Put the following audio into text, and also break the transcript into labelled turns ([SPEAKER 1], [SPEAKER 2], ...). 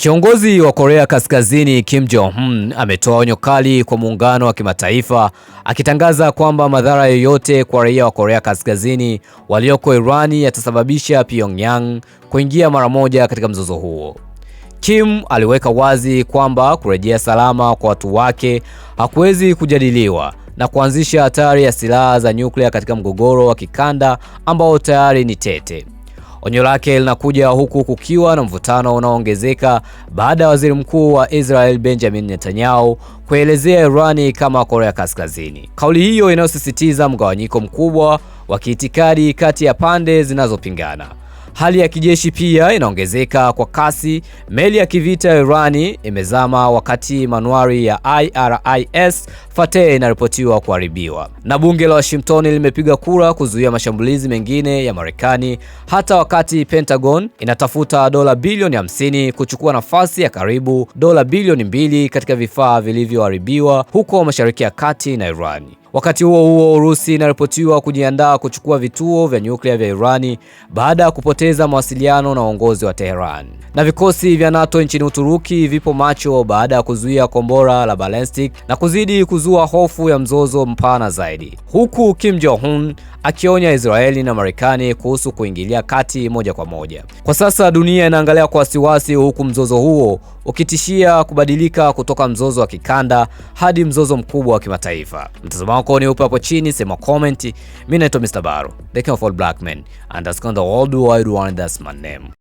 [SPEAKER 1] Kiongozi wa Korea Kaskazini Kim Jong-un ametoa onyo kali kwa muungano wa kimataifa akitangaza kwamba madhara yoyote kwa raia wa Korea Kaskazini walioko Irani yatasababisha Pyongyang kuingia mara moja katika mzozo huo. Kim aliweka wazi kwamba kurejea salama kwa watu wake hakuwezi kujadiliwa na kuanzisha hatari ya silaha za nyuklia katika mgogoro wa kikanda ambao tayari ni tete. Onyo lake linakuja huku kukiwa na mvutano unaoongezeka baada ya Waziri Mkuu wa Israel Benjamin Netanyahu kuelezea Irani kama Korea Kaskazini. Kauli hiyo inayosisitiza mgawanyiko mkubwa wa kiitikadi kati ya pande zinazopingana. Hali ya kijeshi pia inaongezeka kwa kasi. Meli ya kivita ya Irani imezama wakati manuari ya IRIS Fateh inaripotiwa kuharibiwa. Na bunge la Washington limepiga kura kuzuia mashambulizi mengine ya Marekani, hata wakati Pentagon inatafuta dola bilioni 50 kuchukua nafasi ya karibu dola bilioni 2 katika vifaa vilivyoharibiwa huko Mashariki ya Kati na Irani. Wakati huo huo, Urusi inaripotiwa kujiandaa kuchukua vituo vya nyuklia vya Irani baada ya kupoteza mawasiliano na uongozi wa Tehran. Na vikosi vya NATO nchini Uturuki vipo macho baada ya kuzuia kombora la ballistic na kuzidi kuzua hofu ya mzozo mpana zaidi, huku Kim Jong-un akionya Israeli na Marekani kuhusu kuingilia kati moja kwa moja. Kwa sasa dunia inaangalia kwa wasiwasi, huku mzozo huo ukitishia kubadilika kutoka mzozo wa kikanda hadi mzozo mkubwa wa kimataifa. Mtazamo wako ni upe hapo chini, sema comment. Mimi naitwa Mr. Baro, the king of all black men, and that's the world wide one, that's my name.